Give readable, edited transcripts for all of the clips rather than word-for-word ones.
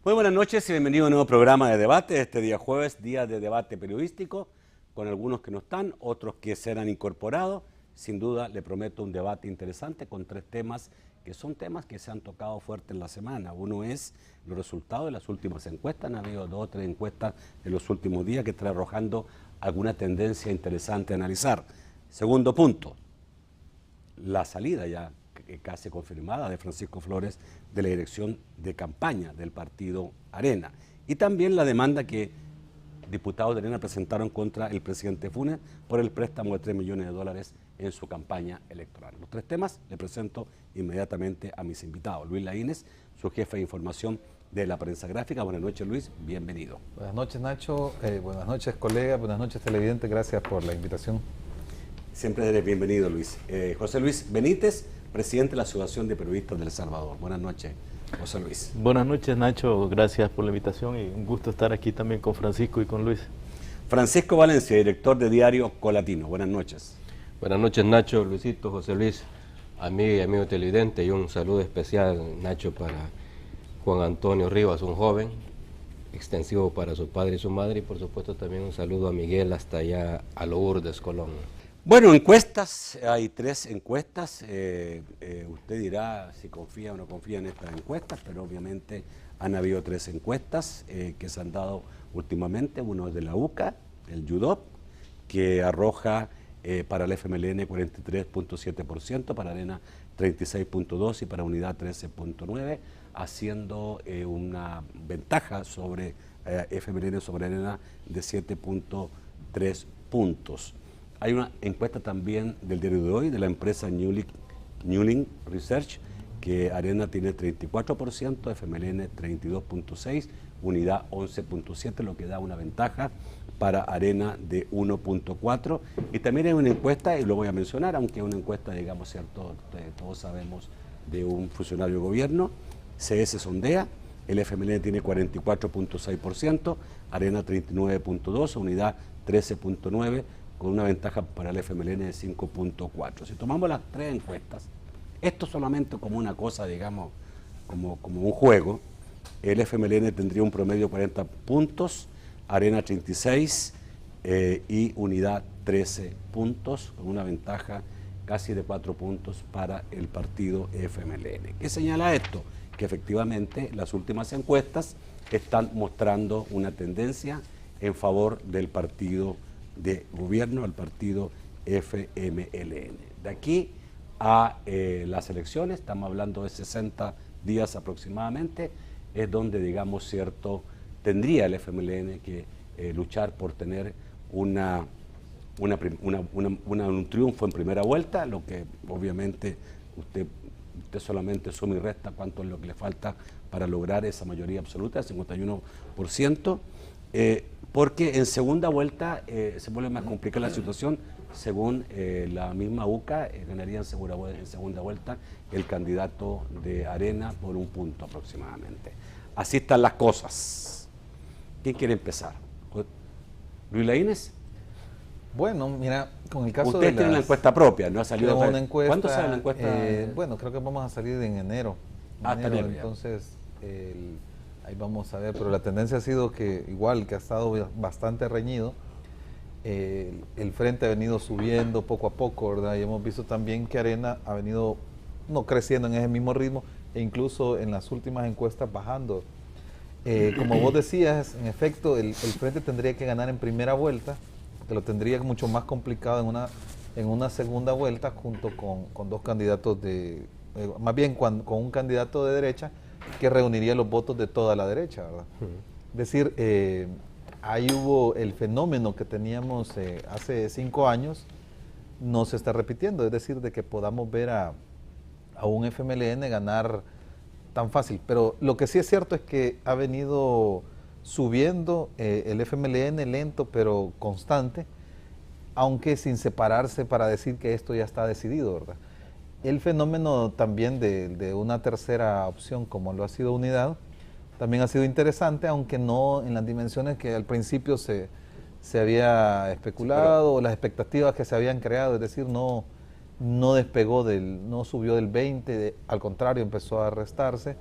Muy buenas noches y bienvenido a un nuevo programa de debate. Este día jueves, día de debate periodístico, con algunos que no están, otros que se han incorporado. Sin duda, le prometo un debate interesante con tres temas que son temas que se han tocado fuerte en la semana. Uno es los resultados de las últimas encuestas. Han habido 2 o 3 encuestas en los últimos días que están arrojando alguna tendencia interesante a analizar. Segundo punto, la salida ya casi confirmada de Francisco Flores de la dirección de campaña del partido Arena, y también la demanda que diputados de Arena presentaron contra el presidente Funes por el préstamo de $3 millones en su campaña electoral. Los tres temas le presento inmediatamente a mis invitados. Luis Laínez, su jefe de información de la prensa gráfica. Buenas noches, Luis, bienvenido. Buenas noches, Nacho, buenas noches, colega, buenas noches, televidente, gracias por la invitación. Siempre eres bienvenido, Luis. José Luis Benítez, presidente de la Asociación de Periodistas de El Salvador. Buenas noches, José Luis. Buenas noches, Nacho, gracias por la invitación y un gusto estar aquí también con Francisco y con Luis. Francisco Valencia, director de diario Colatino. Buenas noches. Buenas noches, Nacho, Luisito, José Luis, amigo y amigo televidente, y un saludo especial, Nacho, para Juan Antonio Rivas, un joven, extensivo para su padre y su madre, y por supuesto también un saludo a Miguel hasta allá a Lourdes, Colón. Bueno, encuestas, hay 3 encuestas. Usted dirá si confía o no confía en estas encuestas, pero obviamente han habido 3 encuestas que se han dado últimamente. Uno es de la UCA, el YUDOP, que arroja para el FMLN 43.7%, para Arena 36.2% y para Unidad 13.9%, haciendo una ventaja sobre FMLN sobre Arena de 7.3 puntos. Hay una encuesta también del diario de hoy, de la empresa Newlink Research, que Arena tiene 34%, FMLN 32.6%, Unidad 11.7%, lo que da una ventaja para Arena de 1.4%. Y también hay una encuesta, y lo voy a mencionar, aunque es una encuesta, digamos, cierto, todos sabemos, de un funcionario de gobierno, CS Sondea, el FMLN tiene 44.6%, Arena 39.2%, Unidad 13.9%, con una ventaja para el FMLN de 5.4%. Si tomamos las 3 encuestas, esto solamente como una cosa, digamos, como un juego, el FMLN tendría un promedio de 40 puntos, Arena 36 y Unidad 13 puntos, con una ventaja casi de 4 puntos para el partido FMLN. ¿Qué señala esto? Que efectivamente las últimas encuestas están mostrando una tendencia en favor del partido de gobierno, al partido FMLN. De aquí a las elecciones, estamos hablando de 60 días aproximadamente, es donde, digamos, cierto, tendría el FMLN que luchar por tener un triunfo en primera vuelta, lo que obviamente usted solamente suma y resta cuánto es lo que le falta para lograr esa mayoría absoluta, el 51%. Porque en segunda vuelta se vuelve más complicada la situación. Según la misma UCA, ganaría en segunda vuelta el candidato de Arena por 1 punto aproximadamente. Así están las cosas. ¿Quién quiere empezar? ¿Luis Laínez? Bueno, mira, con el caso Usted tiene la encuesta propia, ¿no ha salido? Una encuesta, ¿Cuándo sale la encuesta? Bueno, creo que vamos a salir en enero. Entonces, ahí vamos a ver, pero la tendencia ha sido que, igual que ha estado bastante reñido, el frente ha venido subiendo poco a poco, ¿verdad? Y hemos visto también que Arena ha venido no creciendo en ese mismo ritmo e incluso en las últimas encuestas bajando. Como vos decías, en efecto, el frente tendría que ganar en primera vuelta, que lo tendría mucho más complicado en una segunda vuelta junto con 2 candidatos más bien con un candidato de derecha que reuniría los votos de toda la derecha, ¿verdad? Es decir, ahí hubo el fenómeno que teníamos hace 5 años, no se está repitiendo, es decir, de que podamos ver a un FMLN ganar tan fácil. Pero lo que sí es cierto es que ha venido subiendo el FMLN lento pero constante, aunque sin separarse para decir que esto ya está decidido, ¿verdad? El fenómeno también de una tercera opción como lo ha sido Unidad también ha sido interesante, aunque no en las dimensiones que al principio se había especulado, o las expectativas que se habían creado, es decir, no despegó no subió del 20, al contrario empezó a restarse,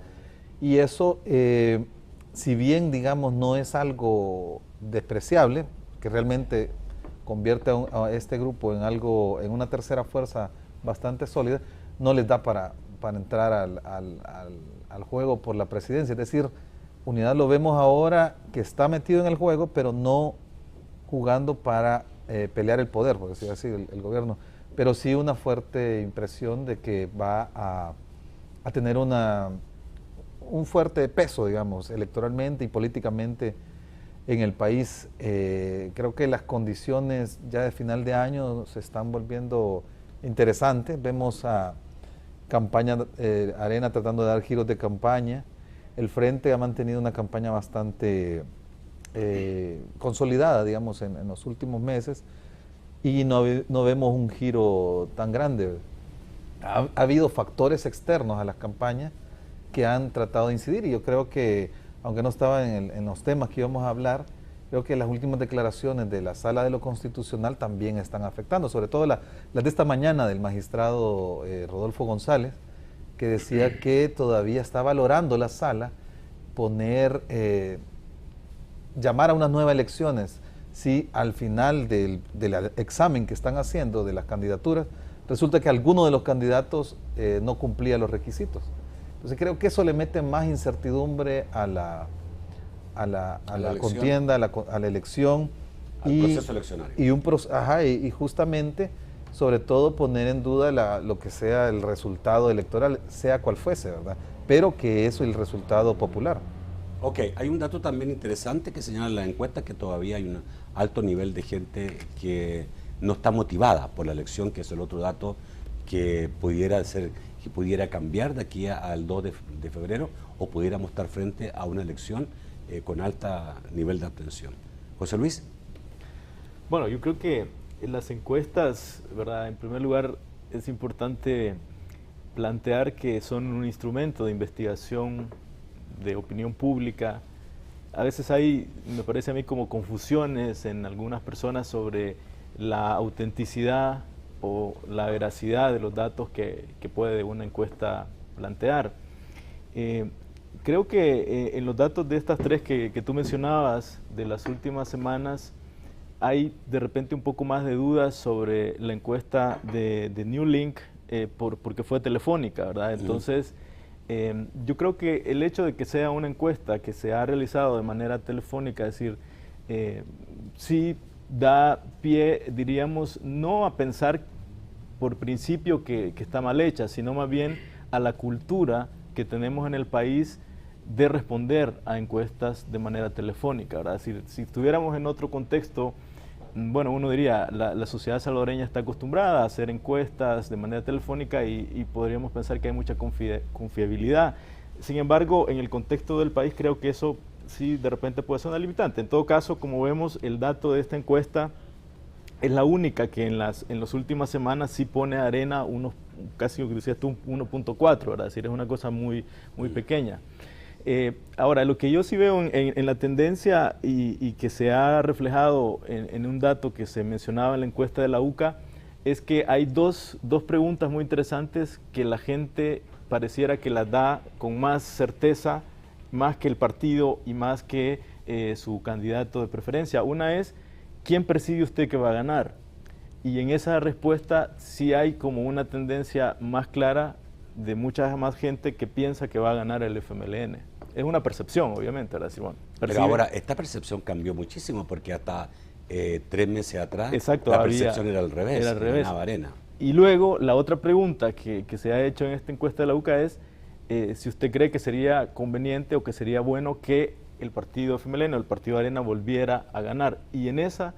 y eso si bien, digamos, no es algo despreciable, que realmente convierte a este grupo en algo, en una tercera fuerza bastante sólida, no les da para entrar al juego por la presidencia. Es decir, Unidad lo vemos ahora que está metido en el juego, pero no jugando para pelear el poder, por decir así, el gobierno, pero sí una fuerte impresión de que va a tener un fuerte peso, digamos, electoralmente y políticamente en el país. Creo que las condiciones ya de final de año se están volviendo interesantes. Vemos a Arena tratando de dar giros de campaña. El Frente ha mantenido una campaña bastante consolidada, digamos, en los últimos meses, y no vemos un giro tan grande. Ha habido factores externos a las campañas que han tratado de incidir, y yo creo que, aunque no estaba en los temas que íbamos a hablar, creo que las últimas declaraciones de la Sala de lo Constitucional también están afectando, sobre todo las de esta mañana del magistrado Rodolfo González, que decía que todavía está valorando la Sala llamar a unas nuevas elecciones si al final del examen que están haciendo de las candidaturas resulta que alguno de los candidatos no cumplía los requisitos. Entonces creo que eso le mete más incertidumbre a la contienda, a la elección. Al proceso eleccionario. Y justamente, sobre todo, poner en duda lo que sea el resultado electoral, sea cual fuese, ¿verdad? Pero que eso es el resultado popular. Ok, hay un dato también interesante que señala la encuesta, que todavía hay un alto nivel de gente que no está motivada por la elección, que es el otro dato que pudiera cambiar de aquí al 2 de febrero, o pudiéramos estar frente a una elección con alto nivel de abstención. José Luis. Bueno, yo creo que en las encuestas, ¿verdad? En primer lugar, es importante plantear que son un instrumento de investigación de opinión pública. A veces hay, me parece a mí, como confusiones en algunas personas sobre la autenticidad o la veracidad de los datos que puede una encuesta plantear. Creo que en los datos de estas tres que tú mencionabas de las últimas semanas, hay de repente un poco más de dudas sobre la encuesta de New Link, porque fue telefónica, ¿verdad? Entonces, yo creo que el hecho de que sea una encuesta que se ha realizado de manera telefónica, es decir, sí da pie, diríamos, no a pensar por principio que está mal hecha, sino más bien a la cultura que tenemos en el país de responder a encuestas de manera telefónica, ¿verdad? Es decir, si estuviéramos en otro contexto, bueno, uno diría, la sociedad salvadoreña está acostumbrada a hacer encuestas de manera telefónica y podríamos pensar que hay mucha confiabilidad. Sin embargo, en el contexto del país creo que eso sí de repente puede ser una limitante. En todo caso, como vemos, el dato de esta encuesta es la única que en las últimas semanas sí pone a Arena casi, decías tú, 1.4, ¿verdad? Es decir, es una cosa muy pequeña. Ahora, lo que yo sí veo en la tendencia y que se ha reflejado en un dato que se mencionaba en la encuesta de la UCA, es que hay dos preguntas muy interesantes que la gente pareciera que las da con más certeza, más que el partido y más que su candidato de preferencia. Una es, ¿quién percibe usted que va a ganar? Y en esa respuesta sí hay como una tendencia más clara de mucha más gente que piensa que va a ganar el FMLN. Es una percepción, obviamente, ¿verdad? Simón? Pero ahora, esta percepción cambió muchísimo, porque hasta 3 meses atrás, exacto, la percepción era al revés, ganaba Arena. Y luego, la otra pregunta que se ha hecho en esta encuesta de la UCA es si usted cree que sería conveniente o que sería bueno que el partido FMLN o el partido Arena volviera a ganar. Y en esa,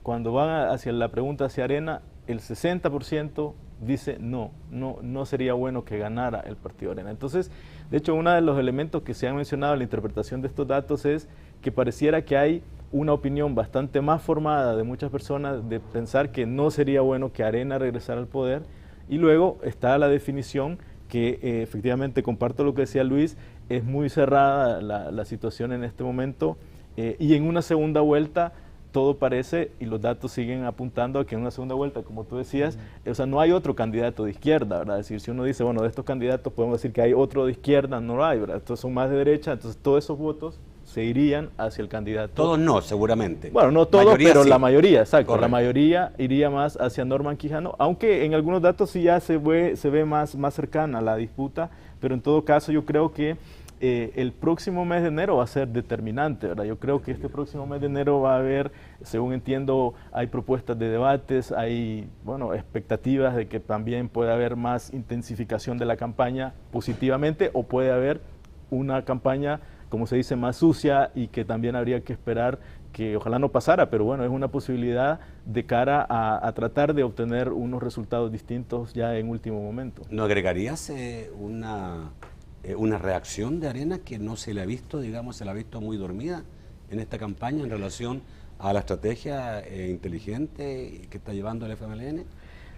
cuando van hacia la pregunta hacia Arena, el 60% dice no sería bueno que ganara el partido Arena. Entonces, de hecho, uno de los elementos que se han mencionado en la interpretación de estos datos es que pareciera que hay una opinión bastante más formada de muchas personas de pensar que no sería bueno que Arena regresara al poder, y luego está la definición que efectivamente comparto lo que decía Luis, es muy cerrada la situación en este momento, y en una segunda vuelta todo parece y los datos siguen apuntando a que en una segunda vuelta, como tú decías, o sea, no hay otro candidato de izquierda, ¿verdad? Es decir, si uno dice, bueno, de estos candidatos podemos decir que hay otro de izquierda, no lo hay, ¿verdad? Estos son más de derecha, entonces todos esos votos se irían hacia el candidato. Todos no, seguramente. Bueno, no todos, pero sí. La mayoría, exacto. Correcto. La mayoría iría más hacia Norman Quijano, aunque en algunos datos sí ya se ve más cercana la disputa, pero en todo caso yo creo que el próximo mes de enero va a ser determinante, ¿verdad? Yo creo que este próximo mes de enero va a haber, según entiendo, hay propuestas de debates, hay, bueno, expectativas de que también pueda haber más intensificación de la campaña positivamente, o puede haber una campaña, como se dice, más sucia, y que también habría que esperar que ojalá no pasara, pero bueno, es una posibilidad de cara a tratar de obtener unos resultados distintos ya en último momento. ¿No agregarías una reacción de Arenas que no se le ha visto, digamos, se la ha visto muy dormida en esta campaña en relación a la estrategia inteligente que está llevando el FMLN?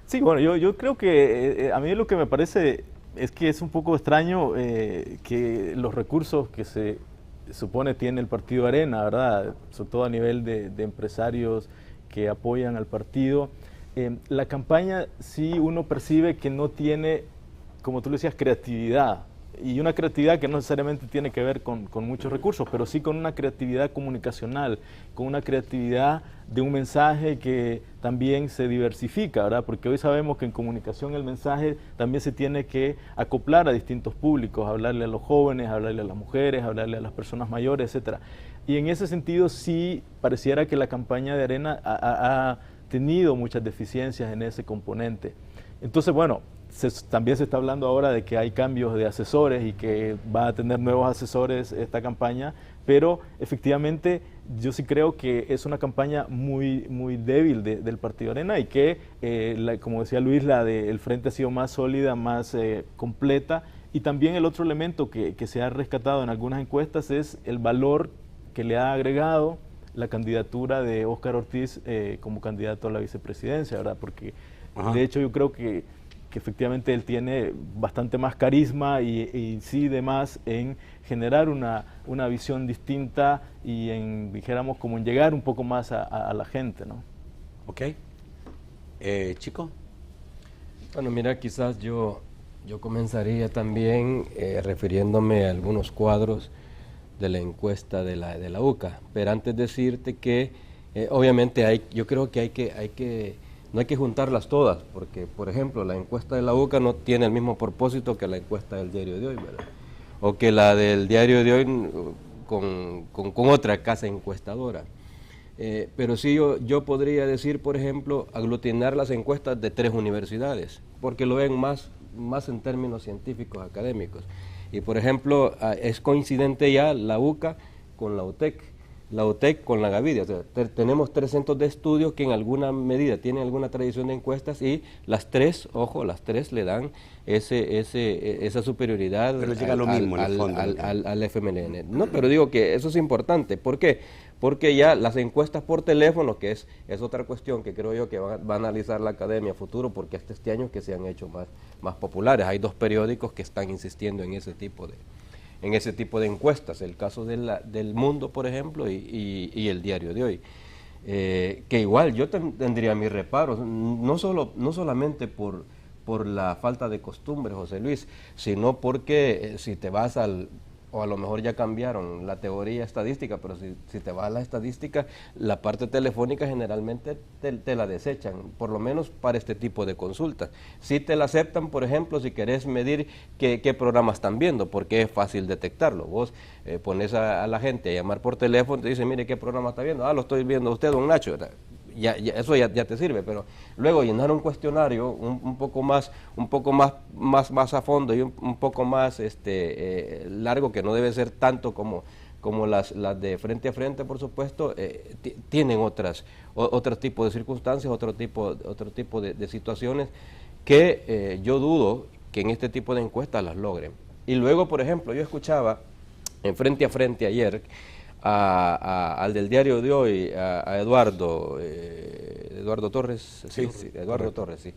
Sí, bueno, yo creo que a mí lo que me parece es que es un poco extraño que los recursos que se supone tiene el partido Arena, ¿verdad? Sobre todo a nivel de empresarios que apoyan al partido. La campaña sí uno percibe que no tiene, como tú le decías, creatividad. Y una creatividad que no necesariamente tiene que ver con muchos recursos, pero sí con una creatividad comunicacional, con una creatividad de un mensaje que también se diversifica, ¿verdad? Porque hoy sabemos que en comunicación el mensaje también se tiene que acoplar a distintos públicos, hablarle a los jóvenes, hablarle a las mujeres, hablarle a las personas mayores, etc. Y en ese sentido sí pareciera que la campaña de Arena ha tenido muchas deficiencias en ese componente. Entonces, bueno, también se está hablando ahora de que hay cambios de asesores y que va a tener nuevos asesores esta campaña, pero efectivamente yo sí creo que es una campaña muy débil del Partido Arena, y que, como decía Luis, la del Frente ha sido más sólida, más completa. Y también el otro elemento que se ha rescatado en algunas encuestas es el valor que le ha agregado la candidatura de Óscar Ortiz como candidato a la vicepresidencia, ¿verdad? Porque de hecho yo creo que efectivamente él tiene bastante más carisma y incide más en generar una visión distinta y en, dijéramos, como en llegar un poco más a la gente, ¿no? Ok. Chico. Bueno, mira, quizás yo comenzaría también refiriéndome a algunos cuadros de la encuesta de la UCA, pero antes decirte que obviamente yo creo que no hay que juntarlas todas, porque, por ejemplo, la encuesta de la UCA no tiene el mismo propósito que la encuesta del Diario de Hoy, ¿verdad? O que la del Diario de Hoy con otra casa encuestadora. Pero sí yo podría decir, por ejemplo, aglutinar las encuestas de 3 universidades, porque lo ven más en términos científicos, académicos. Y, por ejemplo, es coincidente ya la UCA con la UTEC con la Gavidia. O sea, tenemos 3 centros de estudios que en alguna medida tienen alguna tradición de encuestas, y las 3 le dan esa superioridad al FMLN. No, pero digo que eso es importante. ¿Por qué? Porque ya las encuestas por teléfono, que es otra cuestión que creo yo que va a analizar la academia a futuro, porque hasta este año que se han hecho más populares. Hay 2 periódicos que están insistiendo en ese tipo de encuestas, el caso del Mundo, por ejemplo, y el Diario de Hoy. Que igual yo tendría mis reparos, no solamente por la falta de costumbre, José Luis, sino porque si te vas o a lo mejor ya cambiaron la teoría estadística, pero si te vas a la estadística, la parte telefónica generalmente te la desechan, por lo menos para este tipo de consultas. Si te la aceptan, por ejemplo, si querés medir qué programa están viendo, porque es fácil detectarlo. Vos pones a la gente a llamar por teléfono y te dicen, mire, ¿qué programa está viendo? Lo estoy viendo usted, don Nacho. Eso ya te sirve, pero luego llenar un cuestionario un poco más a fondo y un poco más largo, que no debe ser tanto como las de frente a frente, por supuesto, tienen otro tipo de circunstancias, otro tipo de situaciones que yo dudo que en este tipo de encuestas las logren. Y luego, por ejemplo, yo escuchaba en frente a frente ayer al del Diario de Hoy, a Eduardo Torres, Eduardo Torres, sí.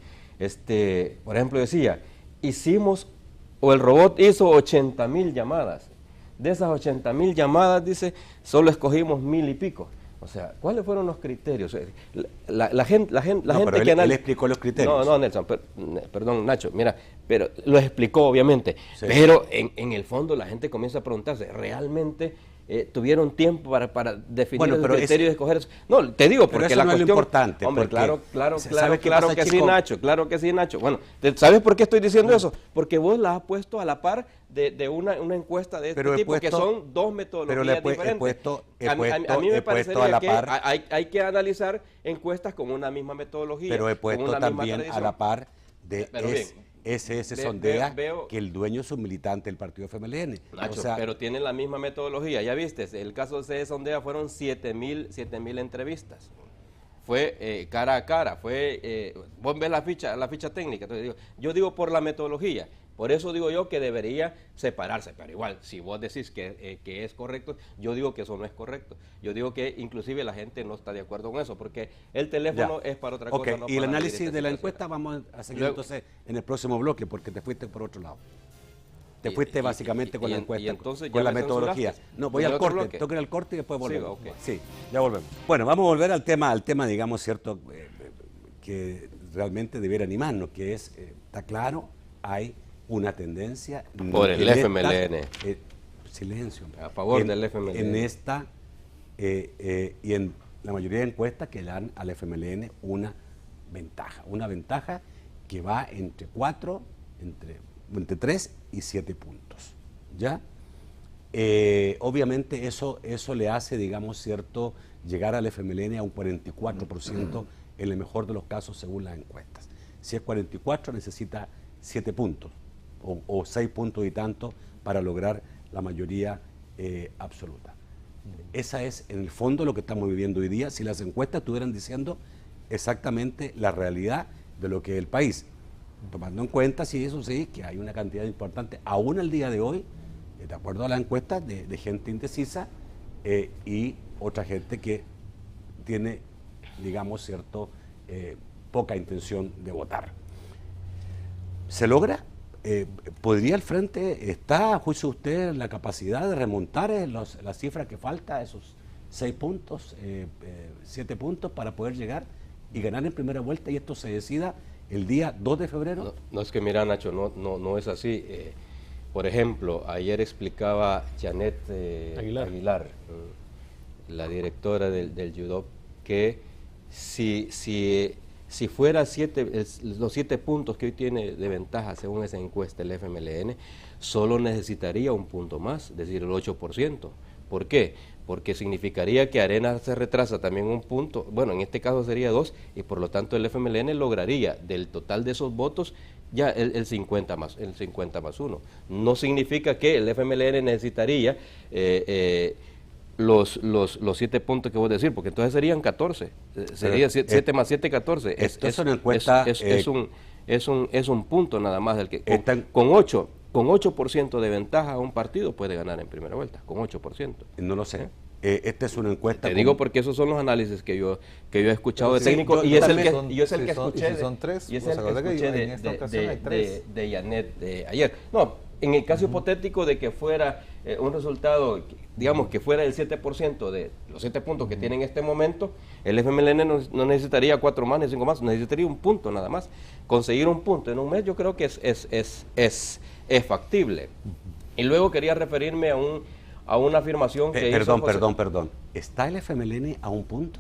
Por ejemplo, decía, el robot hizo 80,000 llamadas. De esas 80,000 llamadas, dice, solo escogimos 1,000 y pico. O sea, ¿cuáles fueron los criterios? La gente pero que él explicó los criterios. No, Nelson, perdón, Nacho, mira, pero lo explicó obviamente, Sí. pero en el fondo la gente comienza a preguntarse, ¿realmente tuvieron tiempo para definir el criterio de escoger eso? No, te digo, porque eso la no es lo cuestión... importante, Hombre, porque claro que sí, Nacho, claro que sí, Nacho. Bueno, ¿sabes por qué estoy diciendo eso? Porque vos la has puesto a la par de una encuesta de este tipo, que son dos metodologías diferentes. A mí me parecería que hay que analizar encuestas con una misma metodología. Pero he puesto también a la par de SS Sondea, veo que el dueño es un militante del partido FMLN. Nacho, o sea, pero tienen la misma metodología. Ya viste, el caso de SS Sondea fueron 7.000 entrevistas. Fue cara a cara, vos ves la ficha técnica. Entonces, yo digo por la metodología. Por eso digo yo que debería separarse, pero igual, si vos decís que es correcto, yo digo que eso no es correcto. Yo digo que inclusive la gente no está de acuerdo con eso, porque el teléfono es para otra cosa. No y el para análisis de la encuesta vamos a seguir entonces en el próximo bloque, porque te fuiste por otro lado. Te fuiste básicamente con la encuesta, entonces con la metodología. No, voy al corte, tengo que ir al corte y después volvemos. Sí, ya volvemos. Bueno, vamos a volver al tema digamos, cierto, que realmente debiera animarnos, que es, está claro, hay una tendencia por el FMLN. Silencio. A favor del FMLN. En esta y en la mayoría de encuestas que dan al FMLN una ventaja que va entre 3 y 7 puntos. ¿Ya? Obviamente eso le hace, digamos, cierto, llegar al FMLN a un 44% en el mejor de los casos según las encuestas. Si es 44 necesita 7 puntos. O 6 puntos y tanto para lograr la mayoría absoluta. Esa es en el fondo lo que estamos viviendo hoy día, si las encuestas estuvieran diciendo exactamente la realidad de lo que es el país, tomando en cuenta, sí, eso sí, que hay una cantidad importante, aún al día de hoy, de acuerdo a las encuestas, de gente indecisa y otra gente que tiene, digamos, poca intención de votar. ¿Se logra? ¿Podría el Frente, está a juicio de usted, la capacidad de remontar las cifras que falta, esos 6 puntos, 7 puntos para poder llegar y ganar en primera vuelta y esto se decida el día 2 de febrero? No es que mira, Nacho, no es así. Por ejemplo, ayer explicaba Janet Aguilar, la directora del Yudop, que si fuera los 7 puntos que hoy tiene de ventaja según esa encuesta el FMLN, solo necesitaría un punto más, es decir, el 8%. ¿Por qué? Porque significaría que Arena se retrasa también un punto, bueno, en este caso sería 2, y por lo tanto el FMLN lograría del total de esos votos ya el 50 más 1. No significa que el FMLN necesitaría los 7 puntos que vos decís, porque entonces serían 14, sería 7 más 7, 14. Es una encuesta, es un punto nada más del que con 8% de ventaja un partido puede ganar en primera vuelta, con 8%. No lo sé. Esta es una encuesta. Te digo porque esos son los análisis que yo he escuchado de técnicos y es el que escuché de Janet ayer. No, en el caso hipotético de que fuera un resultado, digamos que fuera el 7% de los 7 puntos que tiene en este momento, el FMLN no necesitaría 4 más ni 5 más, necesitaría un punto nada más. Conseguir un punto en un mes yo creo que es factible. Y luego quería referirme a una afirmación que hizo José. Perdón. ¿Está el FMLN a un punto?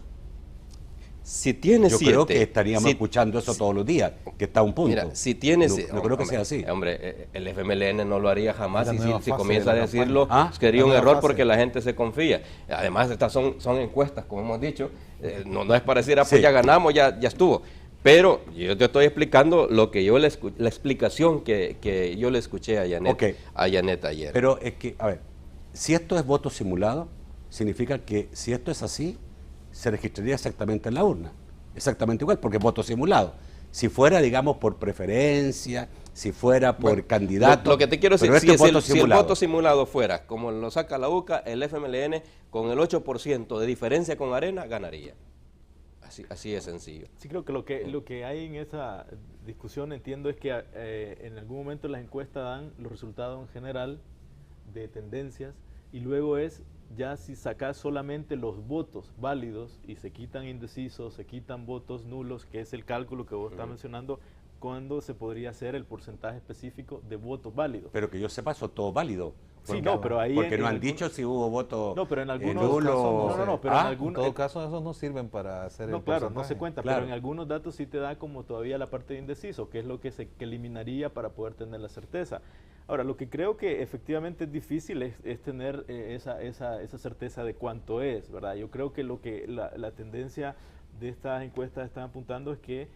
Si tiene 7... Yo creo que estaríamos escuchando eso todos los días, que está a un punto. Mira, si tiene... No creo que sea así. Hombre, el FMLN no lo haría jamás y si comienza a decirlo, sería un error porque la gente se confía. Además, estas son encuestas, como hemos dicho. No es para decir, pues ya ganamos, ya estuvo. Pero yo te estoy explicando lo que la explicación que yo le escuché a Janet ayer. Pero es que, a ver, si esto es voto simulado, significa que si esto es así, se registraría exactamente en la urna, exactamente igual, porque es voto simulado. Si fuera, digamos, por preferencia, si fuera por candidato... Lo que te quiero decir, si el voto simulado fuera, como lo saca la UCA, el FMLN, con el 8% de diferencia con Arena, ganaría. Así es sencillo. Sí, creo que lo que hay en esa discusión, entiendo, es que en algún momento las encuestas dan los resultados en general de tendencias y luego es ya si sacas solamente los votos válidos y se quitan indecisos, se quitan votos nulos, que es el cálculo que vos estás mencionando, ¿cuándo se podría hacer el porcentaje específico de votos válidos? Pero que yo sepa, eso es todo válido. Sí, no, pero ahí porque no han dicho si hubo voto no, pero en algunos nulo. casos pero en todo caso esos no sirven para hacer el claro, porcentaje. no se cuenta, pero en algunos datos sí te da como todavía la parte de indeciso, que es lo que se eliminaría para poder tener la certeza. Ahora, lo que creo que efectivamente es difícil es tener esa certeza de cuánto es, ¿verdad? Yo creo que la tendencia de estas encuestas están apuntando es que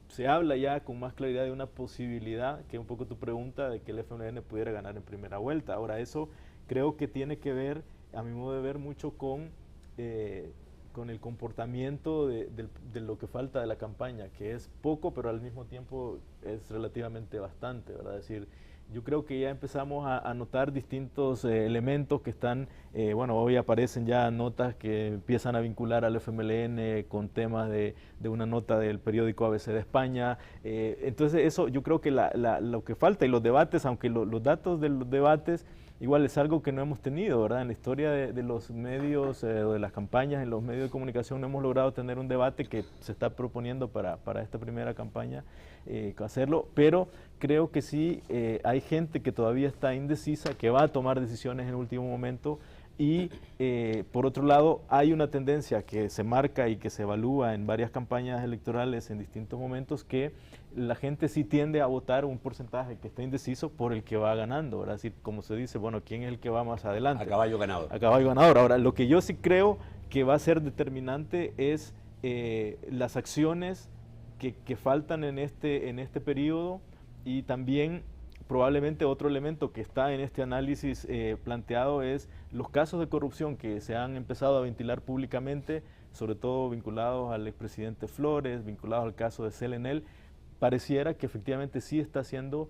se habla ya con más claridad de una posibilidad, que es un poco tu pregunta, de que el FMLN pudiera ganar en primera vuelta. Ahora, eso creo que tiene que ver, a mi modo de ver, mucho con el comportamiento de lo que falta de la campaña, que es poco, pero al mismo tiempo es relativamente bastante, ¿verdad? Es decir, yo creo que ya empezamos a notar distintos elementos que están, hoy aparecen ya notas que empiezan a vincular al FMLN con temas de una nota del periódico ABC de España. Entonces eso yo creo que lo que falta y los debates, aunque los datos de los debates igual es algo que no hemos tenido, ¿verdad? En la historia de los medios, de las campañas, en los medios de comunicación no hemos logrado tener un debate que se está proponiendo para esta primera campaña hacerlo, pero creo que sí hay gente que todavía está indecisa, que va a tomar decisiones en el último momento y por otro lado hay una tendencia que se marca y que se evalúa en varias campañas electorales en distintos momentos que la gente sí tiende a votar un porcentaje que está indeciso por el que va ganando, ¿verdad? Así como se dice, bueno, ¿quién es el que va más adelante? A caballo ganador. A caballo ganador. Ahora, lo que yo sí creo que va a ser determinante es las acciones que faltan en este periodo y también probablemente otro elemento que está en este análisis planteado es los casos de corrupción que se han empezado a ventilar públicamente, sobre todo vinculados al expresidente Flores, vinculados al caso de Selenel. Pareciera que efectivamente sí está haciendo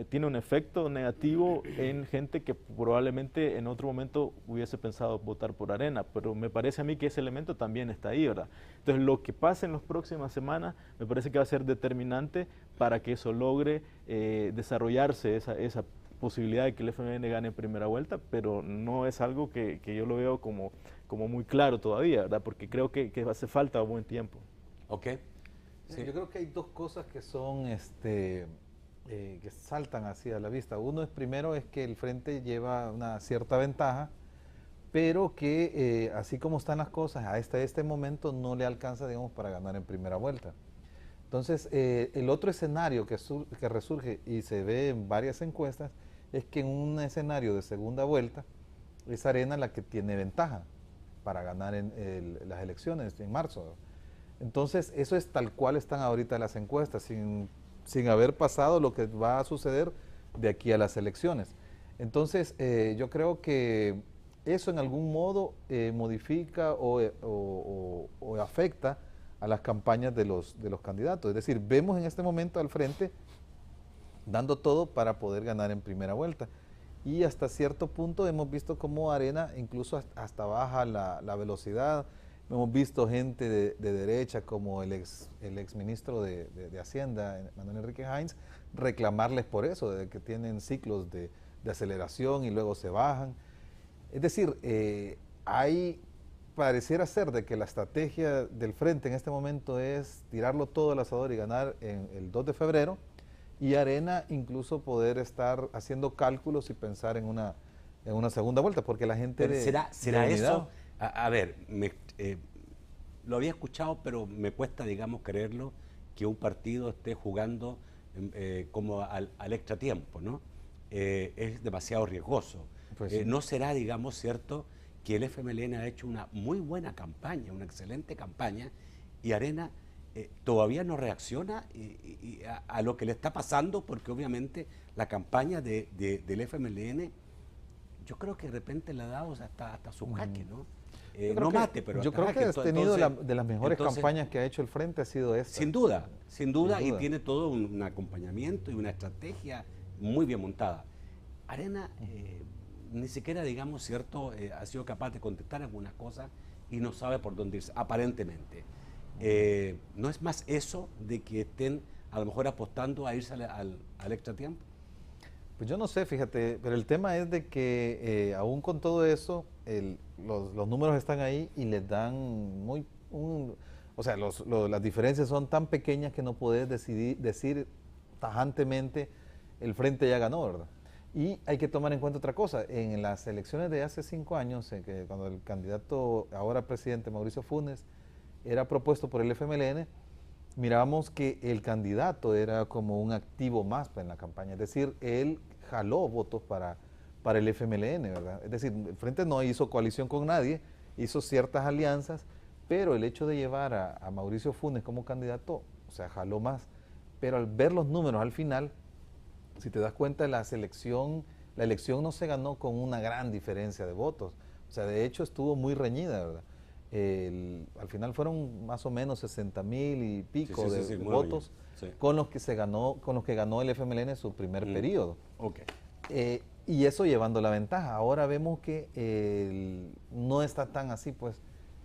tiene un efecto negativo en gente que probablemente en otro momento hubiese pensado votar por Arena, pero me parece a mí que ese elemento también está ahí, ¿verdad? Entonces lo que pase en las próximas semanas me parece que va a ser determinante para que eso logre desarrollarse esa posibilidad de que el FMLN gane en primera vuelta, pero no es algo que yo lo veo como muy claro todavía, ¿verdad? Porque creo que hace falta buen tiempo. Ok. Sí. Yo creo que hay dos cosas que son que saltan así a la vista. Uno es que el Frente lleva una cierta ventaja, pero que así como están las cosas a este momento no le alcanza, digamos, para ganar en primera vuelta. Entonces, el otro escenario que resurge y se ve en varias encuestas es que en un escenario de segunda vuelta es Arena la que tiene ventaja para ganar en las elecciones en marzo. Entonces, eso es tal cual están ahorita las encuestas, sin haber pasado lo que va a suceder de aquí a las elecciones. Entonces, yo creo que eso en algún modo modifica o afecta a las campañas de los candidatos. Es decir, vemos en este momento al Frente dando todo para poder ganar en primera vuelta. Y hasta cierto punto hemos visto cómo Arena incluso hasta baja la velocidad. Hemos visto gente de derecha como el ex ministro de Hacienda, Manuel Enrique Heinz, reclamarles por eso, de que tienen ciclos de aceleración y luego se bajan. Es decir, pareciera ser de que la estrategia del Frente en este momento es tirarlo todo al asador y ganar en el 2 de febrero, y Arena incluso poder estar haciendo cálculos y pensar en una segunda vuelta, porque la gente... ¿Será eso? A ver, lo había escuchado, pero me cuesta, digamos, creerlo, que un partido esté jugando como al extratiempo, ¿no? Es demasiado riesgoso. Pues sí. ¿No será, digamos, cierto, que el FMLN ha hecho una muy buena campaña, una excelente campaña, y Arena todavía no reacciona a lo que le está pasando? Porque obviamente la campaña del FMLN, yo creo que de repente le ha dado hasta su jaque, ¿no? No mate, pero yo creo que has tenido de las mejores campañas que ha hecho el Frente ha sido esta. Sin duda, y tiene todo un acompañamiento y una estrategia muy bien montada. Arena ni siquiera, digamos, cierto, ha sido capaz de contestar algunas cosas y no sabe por dónde irse, aparentemente. ¿No es más eso de que estén a lo mejor apostando a irse al extratiempo? Pues yo no sé, fíjate, pero el tema es de que aún con todo eso, los números están ahí y les dan o sea, las diferencias son tan pequeñas que no puedes decir tajantemente el frente ya ganó, ¿verdad? Y hay que tomar en cuenta otra cosa, en las elecciones de hace 5 años, cuando el candidato, ahora presidente Mauricio Funes, era propuesto por el FMLN, mirábamos que el candidato era como un activo más en la campaña, es decir, él jaló votos para el FMLN, ¿verdad? Es decir, el Frente no hizo coalición con nadie, hizo ciertas alianzas, pero el hecho de llevar a Mauricio Funes como candidato, o sea, jaló más. Pero al ver los números al final, si te das cuenta, la elección no se ganó con una gran diferencia de votos, o sea, de hecho estuvo muy reñida, ¿verdad? Al final fueron más o menos 60,000 y pico de votos con los que ganó el FMLN en su primer periodo. Okay. Y eso llevando la ventaja. Ahora vemos que no está tan así, pues.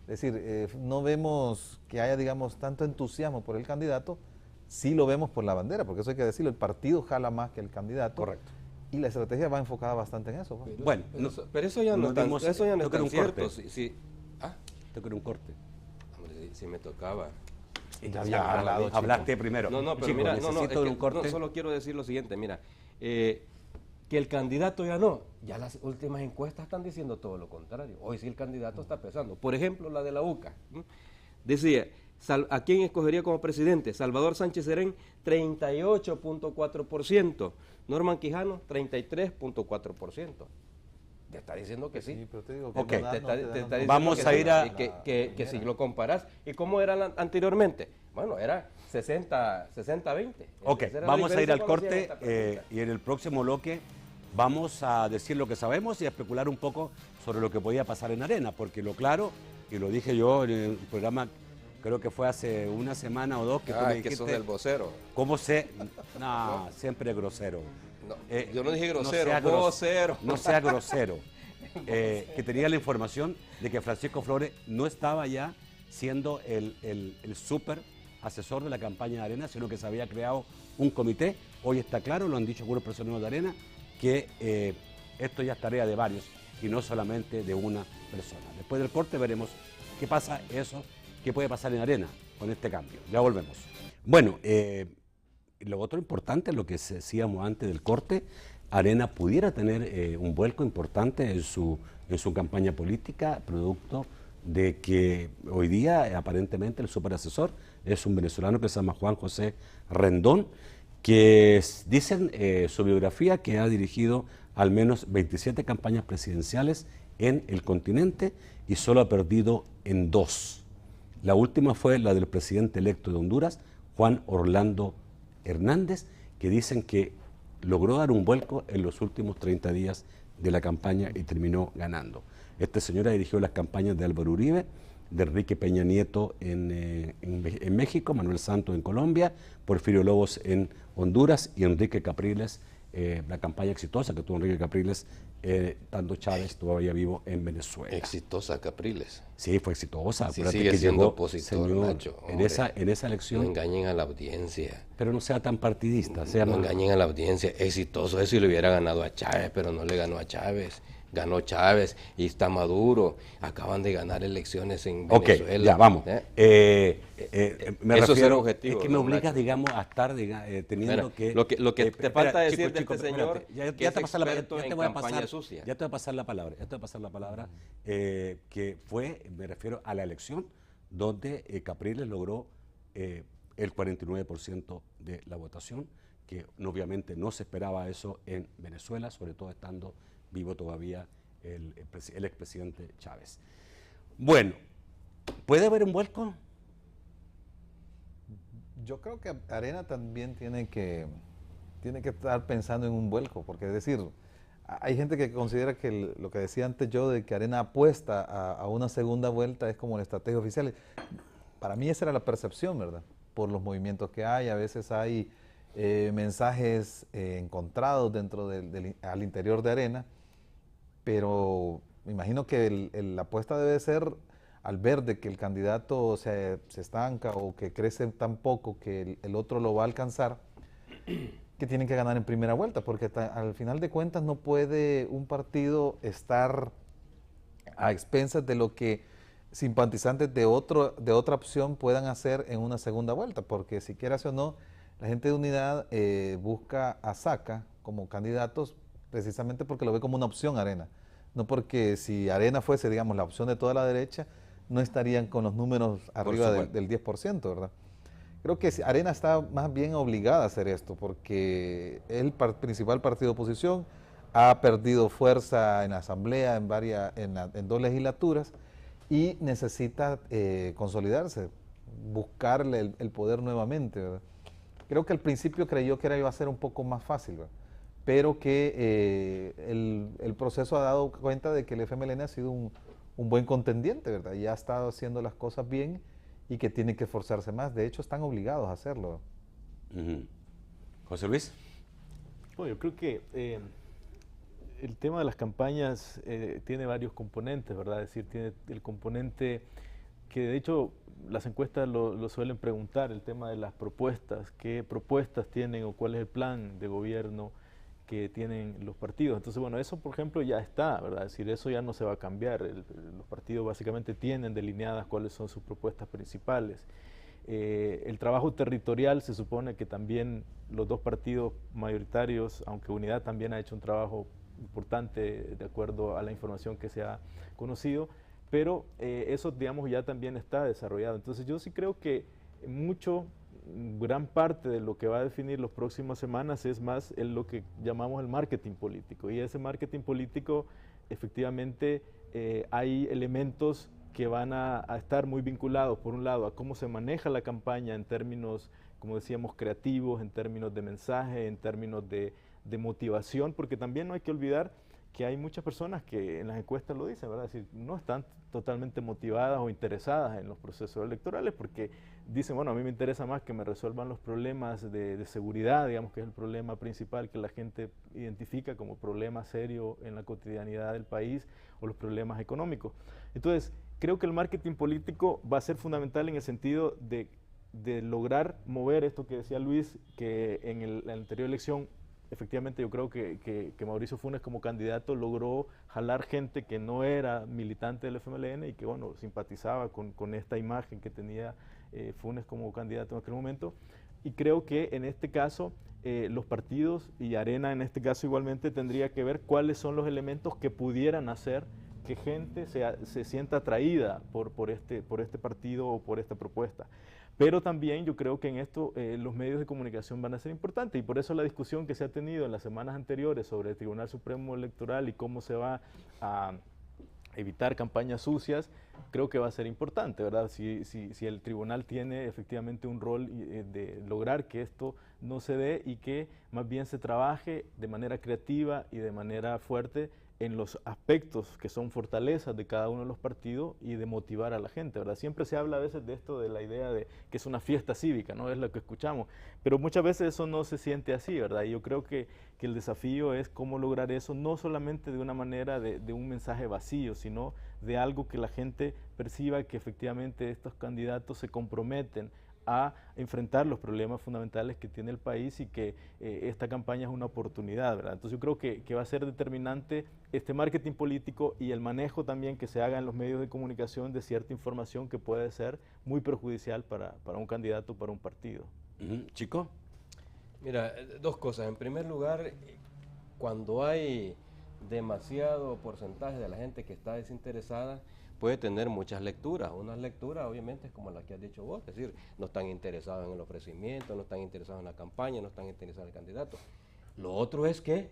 Es decir, no vemos que haya, digamos, tanto entusiasmo por el candidato. Sí lo vemos por la bandera, porque eso hay que decirlo, el partido jala más que el candidato. Correcto. Y la estrategia va enfocada bastante en eso. Pues. Bueno, pero eso ya no es tan cierto. Tengo un corte. Hombre, si me tocaba. Ya había hablado, hablaste primero. No, pero Chico, mira, necesito un corte. no, solo quiero decir lo siguiente, mira, que el candidato ganó, ya las últimas encuestas están diciendo todo lo contrario. Hoy sí el candidato está pesando. Por ejemplo, la de la UCA. Decía, ¿a quién escogería como presidente? Salvador Sánchez Serén, 38.4%. Norman Quijano, 33.4%. Te está diciendo que sí. Pero te digo que te está diciendo vamos a ir a... Que si lo comparas. ¿Y cómo era anteriormente? Bueno, era 60-20. Ok, vamos a ir al corte y en el próximo bloque vamos a decir lo que sabemos y a especular un poco sobre lo que podía pasar en Arena, porque lo claro, y lo dije yo en el programa, creo que fue hace una semana o dos, que tú me dijiste... que sos el vocero. ¿Cómo se...? No, siempre grosero. No, yo no dije grosero, vocero. No sea grosero. Que tenía la información de que Francisco Flores no estaba ya siendo el súper asesor de la campaña de Arena, sino que se había creado un comité. Hoy está claro, lo han dicho algunos personeros de Arena, que esto ya es tarea de varios y no solamente de una persona. Después del corte veremos qué pasa eso, qué puede pasar en Arena con este cambio. Ya volvemos. Bueno, lo otro importante, lo que decíamos antes del corte, Arena pudiera tener un vuelco importante en su campaña política, producto de que hoy día aparentemente el superasesor es un venezolano que se llama Juan José Rendón, que dicen su biografía que ha dirigido al menos 27 campañas presidenciales en el continente y solo ha perdido en 2. La última fue la del presidente electo de Honduras, Juan Orlando Hernández, que dicen que logró dar un vuelco en los últimos 30 días de la campaña y terminó ganando. Este señor ha dirigido las campañas de Álvaro Uribe, de Enrique Peña Nieto en México, Manuel Santos en Colombia, Porfirio Lobos en Honduras y Enrique Capriles, la campaña exitosa que tuvo Enrique Capriles, estando Chávez todavía vivo en Venezuela. Exitosa Capriles. Sí, fue exitosa. Sí, sigue que siendo opositor, señor, Nacho. En esa elección. No engañen a la audiencia. Pero no sea tan partidista. No engañen a la audiencia. Exitoso es si le hubiera ganado a Chávez, pero no le ganó a Chávez. Ganó Chávez y está Maduro. Acaban de ganar elecciones en Venezuela. Ok, ya, vamos. Eso es el objetivo. Es que me obligas, digamos, a estar teniendo que... Lo que te falta decir de este señor, ya te voy a pasar la palabra, que fue, me refiero a la elección, donde Capriles logró el 49% de la votación, que obviamente no se esperaba eso en Venezuela, sobre todo estando vivo todavía el expresidente Chávez. Bueno, ¿puede haber un vuelco? Yo creo que Arena también tiene que estar pensando en un vuelco, porque es decir, hay gente que considera que lo que decía antes yo, de que Arena apuesta a una segunda vuelta, es como la estrategia oficial. Para mí esa era la percepción, ¿verdad? Por los movimientos que hay, a veces hay mensajes encontrados al interior de Arena, pero me imagino que la apuesta debe ser, al ver de que el candidato se estanca o que crece tan poco que el otro lo va a alcanzar, que tienen que ganar en primera vuelta, porque al final de cuentas no puede un partido estar a expensas de lo que simpatizantes de otra opción puedan hacer en una segunda vuelta, porque si quieras o no, la gente de Unidad busca a Saca como candidatos precisamente porque lo ve como una opción Arena, no porque si Arena fuese, digamos, la opción de toda la derecha, no estarían con los números arriba del 10%, ¿verdad? Creo que Arena está más bien obligada a hacer esto, porque es el principal partido de oposición, ha perdido fuerza en la Asamblea, en 2 legislaturas, y necesita consolidarse, buscarle el poder nuevamente, ¿verdad? Creo que al principio creyó que iba a ser un poco más fácil, ¿verdad? Pero que el proceso ha dado cuenta de que el FMLN ha sido un buen contendiente, ¿verdad? Y ha estado haciendo las cosas bien y que tiene que esforzarse más. De hecho, están obligados a hacerlo. José Luis. Bueno, yo creo que el tema de las campañas tiene varios componentes, ¿verdad? Es decir, tiene el componente que de hecho las encuestas lo suelen preguntar, el tema de las propuestas, qué propuestas tienen o cuál es el plan de gobierno que tienen los partidos. Entonces, bueno, eso por ejemplo ya está, ¿verdad? Es decir, eso ya no se va a cambiar. Los partidos básicamente tienen delineadas cuáles son sus propuestas principales. El trabajo territorial se supone que también los 2 partidos mayoritarios, aunque Unidad también ha hecho un trabajo importante de acuerdo a la información que se ha conocido, pero eso, digamos, ya también está desarrollado. Entonces yo sí creo que gran parte de lo que va a definir las próximas semanas es más lo que llamamos el marketing político, y ese marketing político efectivamente hay elementos que van a estar muy vinculados, por un lado, a cómo se maneja la campaña en términos, como decíamos, creativos, en términos de mensaje, en términos de motivación, porque también no hay que olvidar que hay muchas personas que en las encuestas lo dicen, ¿verdad? Es decir, no están totalmente motivadas o interesadas en los procesos electorales porque dicen, bueno, a mí me interesa más que me resuelvan los problemas de seguridad, digamos que es el problema principal que la gente identifica como problema serio en la cotidianidad del país, o los problemas económicos. Entonces, creo que el marketing político va a ser fundamental en el sentido de lograr mover esto que decía Luis, que en la anterior elección efectivamente yo creo que Mauricio Funes como candidato logró jalar gente que no era militante del FMLN y que, bueno, simpatizaba con esta imagen que tenía Funes como candidato en aquel momento. Y creo que en este caso los partidos y Arena en este caso igualmente tendría que ver cuáles son los elementos que pudieran hacer que gente se sienta atraída por este partido o por esta propuesta. Pero también yo creo que en esto los medios de comunicación van a ser importantes, y por eso la discusión que se ha tenido en las semanas anteriores sobre el Tribunal Supremo Electoral y cómo se va a evitar campañas sucias, creo que va a ser importante, ¿verdad? Si el tribunal tiene efectivamente un rol de lograr que esto no se dé y que más bien se trabaje de manera creativa y de manera fuerte en los aspectos que son fortalezas de cada uno de los partidos y de motivar a la gente, ¿verdad? Siempre se habla a veces de esto, de la idea de que es una fiesta cívica, ¿no? Es lo que escuchamos, pero muchas veces eso no se siente así, ¿verdad? Y yo creo que el desafío es cómo lograr eso, no solamente de una manera de un mensaje vacío, sino de algo que la gente perciba que efectivamente estos candidatos se comprometen a enfrentar los problemas fundamentales que tiene el país y que esta campaña es una oportunidad, ¿verdad? Entonces yo creo que va a ser determinante este marketing político y el manejo también que se haga en los medios de comunicación de cierta información que puede ser muy perjudicial para un candidato, para un partido. ¿Chico? Mira, 2 cosas. En primer lugar, cuando hay demasiado porcentaje de la gente que está desinteresada, puede tener muchas lecturas. Unas lecturas obviamente es como la que has dicho vos, es decir, no están interesados en el ofrecimiento, no están interesados en la campaña, no están interesados en el candidato. Lo otro es que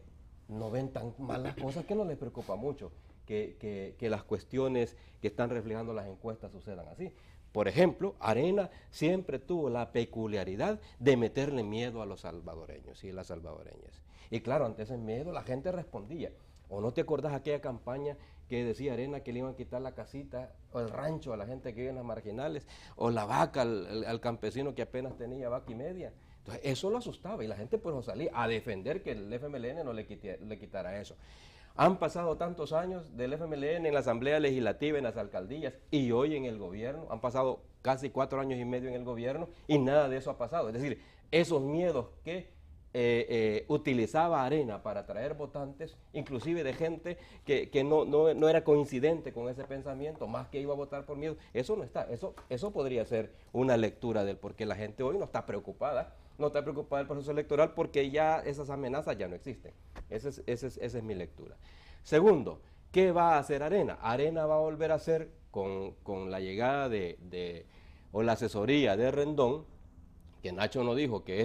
no ven tan malas cosas que no les preocupa mucho que las cuestiones que están reflejando las encuestas sucedan así. Por ejemplo, Arena siempre tuvo la peculiaridad de meterle miedo a los salvadoreños y las salvadoreñas. Y claro, ante ese miedo la gente respondía. ¿O no te acordás aquella campaña que decía Arena que le iban a quitar la casita o el rancho a la gente que vive en las marginales, o la vaca al campesino que apenas tenía vaca y media? Entonces eso lo asustaba y la gente pues salía a defender que el FMLN no le quitara eso. Han pasado tantos años del FMLN en la Asamblea Legislativa, en las alcaldías y hoy en el gobierno. Han pasado casi 4 años y medio en el gobierno y nada de eso ha pasado. Es decir, esos miedos que utilizaba Arena para atraer votantes, inclusive de gente que no era coincidente con ese pensamiento, más que iba a votar por miedo. Eso no está, eso podría ser una lectura del por qué la gente hoy no está preocupada del proceso electoral, porque ya esas amenazas ya no existen. Esa es mi lectura. Segundo, ¿qué va a hacer Arena? Arena va a volver a hacer con la llegada o la asesoría de Rendón, que Nacho nos dijo que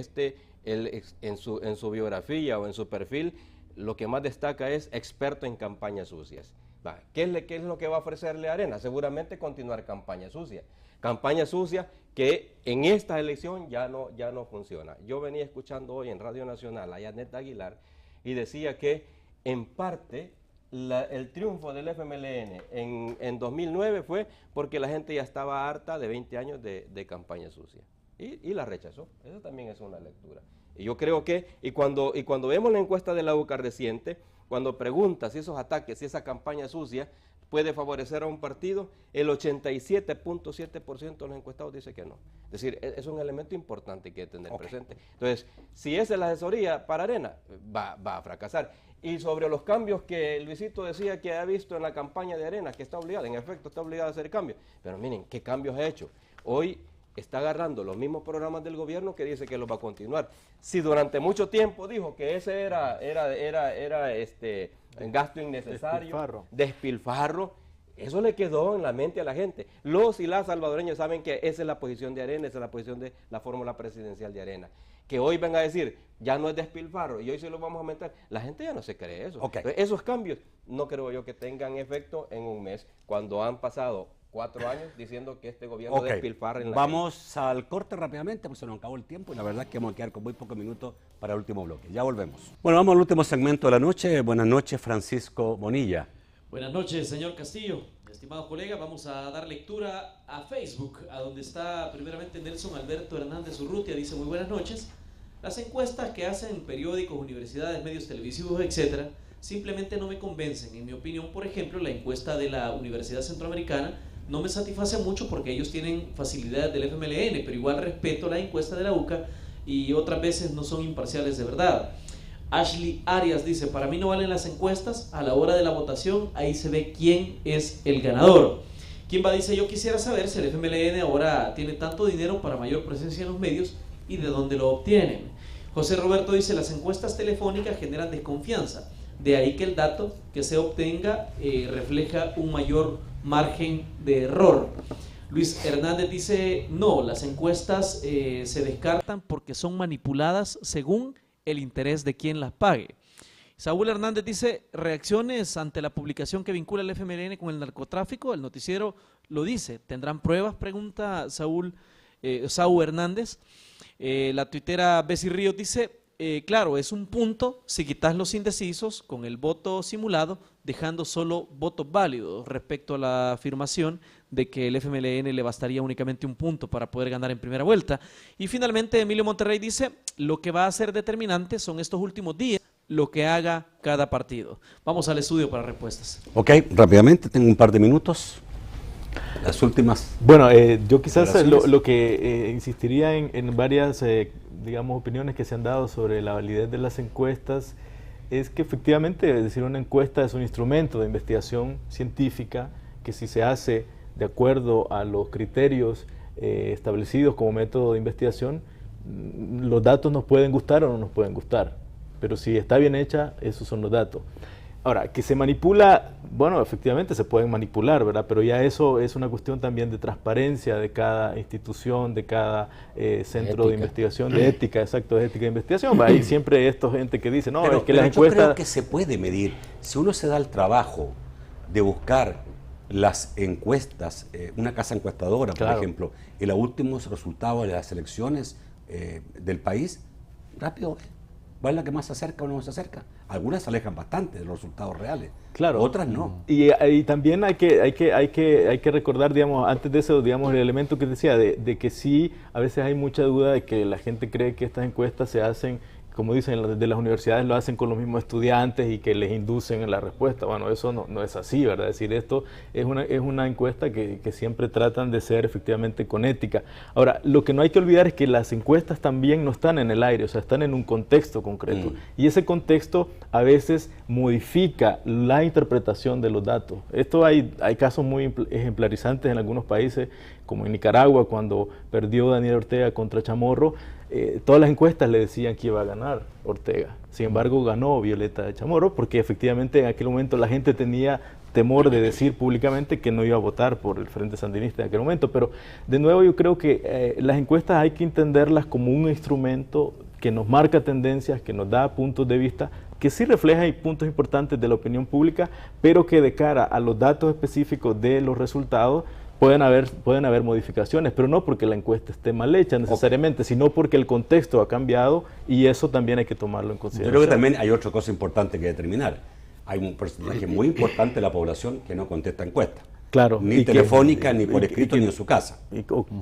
él en su biografía o en su perfil, lo que más destaca es experto en campañas sucias. ¿Qué es lo que va a ofrecerle Arena? Seguramente continuar campaña sucia. Campaña sucia que en esta elección ya no funciona. Yo venía escuchando hoy en Radio Nacional a Yanet Aguilar y decía que en parte el triunfo del FMLN en 2009 fue porque la gente ya estaba harta de 20 años de campaña sucia. Y la rechazó. Eso también es una lectura. Y yo creo que, y cuando vemos la encuesta de la UCA reciente, cuando pregunta si esos ataques, si esa campaña sucia puede favorecer a un partido, el 87.7% de los encuestados dice que no. Es decir, es un elemento importante que hay que tener presente. Entonces, si esa es la asesoría para Arena, va a fracasar. Y sobre los cambios que Luisito decía que ha visto en la campaña de Arena, que está obligada, en efecto está obligada a hacer cambios. Pero miren, ¿qué cambios ha hecho? Hoy está agarrando los mismos programas del gobierno que dice que los va a continuar. Si durante mucho tiempo dijo que ese era gasto innecesario, despilfarro, eso le quedó en la mente a la gente. Los y las salvadoreños saben que esa es la posición de Arena, esa es la posición de la fórmula presidencial de Arena. Que hoy venga a decir, ya no es despilfarro y hoy sí lo vamos a aumentar, la gente ya no se cree eso. Entonces, esos cambios no creo yo que tengan efecto en un mes, cuando han pasado 4 años diciendo que este gobierno despilfarra en la Vamos al corte rápidamente, pues se nos acabó el tiempo y la verdad es que vamos a quedar con muy pocos minutos para el último bloque. Ya volvemos. Bueno, vamos al último segmento de la noche. Buenas noches, Francisco Bonilla. Buenas noches, señor Castillo. Estimados colegas, vamos a dar lectura a Facebook, a donde está primeramente Nelson Alberto Hernández Urrutia. Dice: muy buenas noches. Las encuestas que hacen periódicos, universidades, medios televisivos, etcétera, simplemente no me convencen. En mi opinión, por ejemplo, la encuesta de la Universidad Centroamericana no me satisface mucho porque ellos tienen facilidades del FMLN, pero igual respeto la encuesta de la UCA y otras veces no son imparciales de verdad. Ashley Arias dice: para mí no valen las encuestas, a la hora de la votación ahí se ve quién es el ganador. Kimba dice: yo quisiera saber si el FMLN ahora tiene tanto dinero para mayor presencia en los medios y de dónde lo obtienen. José Roberto dice: las encuestas telefónicas generan desconfianza, de ahí que el dato que se obtenga refleja un mayor margen de error. Luis Hernández dice: no, las encuestas se descartan porque son manipuladas según el interés de quien las pague. Saúl Hernández dice: reacciones ante la publicación que vincula el FMLN con el narcotráfico. El noticiero lo dice. ¿Tendrán pruebas?, pregunta Saúl Hernández. La tuitera Bessie Ríos dice: claro, es un punto si quitas los indecisos con el voto simulado, dejando solo votos válidos, respecto a la afirmación de que el FMLN le bastaría únicamente un punto para poder ganar en primera vuelta. Y finalmente Emilio Monterrey dice: lo que va a ser determinante son estos últimos días, lo que haga cada partido. Vamos al estudio para respuestas. Ok, rápidamente, tengo un par de minutos. Las últimas. Bueno, yo quizás lo que insistiría en varias, digamos, opiniones que se han dado sobre la validez de las encuestas, es que efectivamente, es decir, una encuesta es un instrumento de investigación científica que, si se hace de acuerdo a los criterios establecidos como método de investigación, los datos nos pueden gustar o no nos pueden gustar, pero si está bien hecha, esos son los datos. Ahora, que se manipula, bueno, efectivamente se pueden manipular, ¿verdad? Pero ya eso es una cuestión también de transparencia de cada institución, de cada centro de investigación, de ética, exacto, de ética de investigación. Hay siempre esta gente que dice, no, pero, es que las encuestas... Yo creo que se puede medir. Si uno se da el trabajo de buscar las encuestas, una casa encuestadora, por ejemplo, y los últimos resultados de las elecciones del país, rápido, ¿cuál es la que más se acerca o no se acerca? Algunas se alejan bastante de los resultados reales, otras no. Y también hay que recordar, digamos, antes de eso, digamos, el elemento que decía, de que sí, a veces hay mucha duda de que la gente cree que estas encuestas se hacen como dicen, de las universidades lo hacen con los mismos estudiantes y que les inducen en la respuesta. Bueno, eso no es así, ¿verdad? Es decir, esto es una encuesta que siempre tratan de ser efectivamente con ética. Ahora, lo que no hay que olvidar es que las encuestas también no están en el aire, o sea, están en un contexto concreto. Y ese contexto a veces modifica la interpretación de los datos. Esto hay casos muy ejemplarizantes en algunos países, como en Nicaragua, cuando perdió Daniel Ortega contra Chamorro. Todas las encuestas le decían que iba a ganar Ortega. Sin embargo, ganó Violeta de Chamorro porque efectivamente en aquel momento la gente tenía temor de decir públicamente que no iba a votar por el Frente Sandinista en aquel momento. Pero de nuevo yo creo que las encuestas hay que entenderlas como un instrumento que nos marca tendencias, que nos da puntos de vista, que sí refleja puntos importantes de la opinión pública, pero que de cara a los datos específicos de los resultados pueden haber modificaciones, pero no porque la encuesta esté mal hecha necesariamente, sino porque el contexto ha cambiado y eso también hay que tomarlo en consideración. Yo creo que también hay otra cosa importante que determinar. Hay un porcentaje muy importante de la población que no contesta encuestas. Claro. Ni telefónica, ni por escrito, ni en su casa.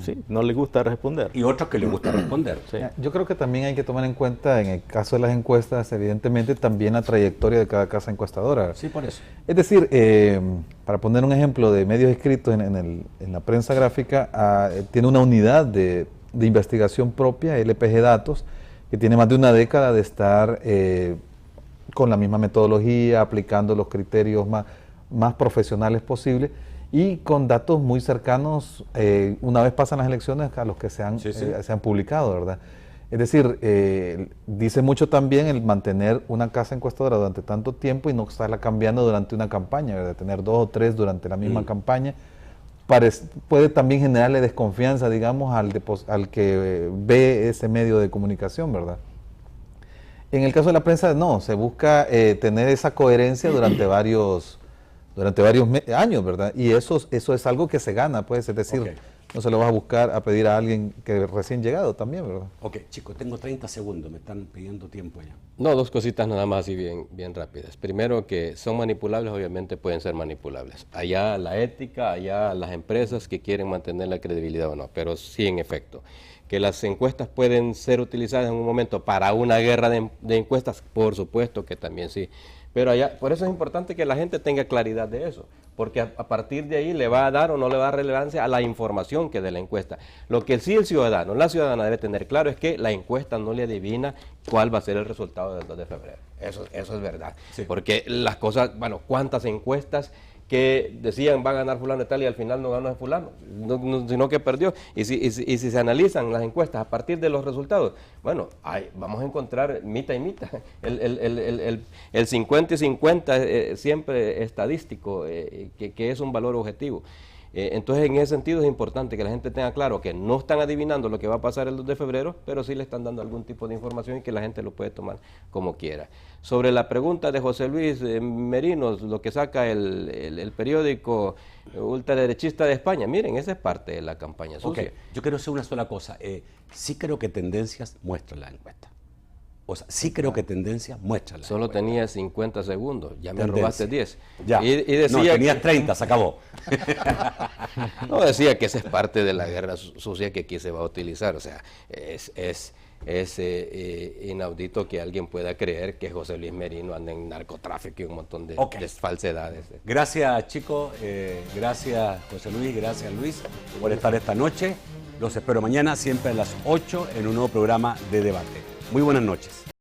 Sí, no le gusta responder. Y otros que les gusta responder. Sí. Yo creo que también hay que tomar en cuenta, en el caso de las encuestas, evidentemente también la trayectoria de cada casa encuestadora. Sí, por eso. Es decir, para poner un ejemplo de medios escritos en la prensa gráfica, tiene una unidad de investigación propia, LPG Datos, que tiene más de una década de estar con la misma metodología, aplicando los criterios más profesionales posibles, y con datos muy cercanos, una vez pasan las elecciones, a los que se han publicado, ¿verdad? Es decir, dice mucho también el mantener una casa encuestadora durante tanto tiempo y no estarla cambiando durante una campaña, ¿verdad? Tener 2 o 3 durante la misma campaña, puede también generarle desconfianza, digamos, al que ve ese medio de comunicación, ¿verdad? En el caso de la prensa, no, se busca tener esa coherencia durante varios años, ¿verdad? Y eso es algo que se gana, pues, es decir, no se lo vas a buscar a pedir a alguien que recién llegado también, ¿verdad? Ok, chicos, tengo 30 segundos, me están pidiendo tiempo ya. No, 2 cositas nada más y bien rápidas. Primero, que son manipulables, obviamente pueden ser manipulables. Allá la ética, allá las empresas que quieren mantener la credibilidad o no, pero sí, en efecto. Que las encuestas pueden ser utilizadas en un momento para una guerra de encuestas, por supuesto que también sí. Pero allá, por eso es importante que la gente tenga claridad de eso, porque a partir de ahí le va a dar o no le va a dar relevancia a la información que dé la encuesta. Lo que sí el ciudadano, la ciudadana debe tener claro es que la encuesta no le adivina cuál va a ser el resultado del 2 de febrero. Eso es verdad. Sí. Porque las cosas, bueno, ¿cuántas encuestas que decían va a ganar fulano y tal y al final no ganó fulano, sino que perdió? Y si se analizan las encuestas a partir de los resultados, bueno, vamos a encontrar mitad y mitad, el 50 y 50 siempre estadístico, que es un valor objetivo. Entonces, en ese sentido es importante que la gente tenga claro que no están adivinando lo que va a pasar el 2 de febrero, pero sí le están dando algún tipo de información y que la gente lo puede tomar como quiera. Sobre la pregunta de José Luis Merinos, lo que saca el periódico ultraderechista de España, miren, esa es parte de la campaña sucia. Okay. Yo quiero decir una sola cosa, sí creo que tendencias muestran la encuesta. O sea, sí creo que tendencias muestran la Solo encuesta. tenía 50 segundos, ya me robaste 10. Ya, y decía no, tenías 30, se acabó. No, decía que esa es parte de la guerra sucia que aquí se va a utilizar. O sea, es inaudito que alguien pueda creer que José Luis Merino anda en narcotráfico y un montón de falsedades. Gracias, chicos. Gracias, José Luis. Gracias, Luis, por estar esta noche. Los espero mañana, siempre a las 8, en un nuevo programa de debate. Muy buenas noches.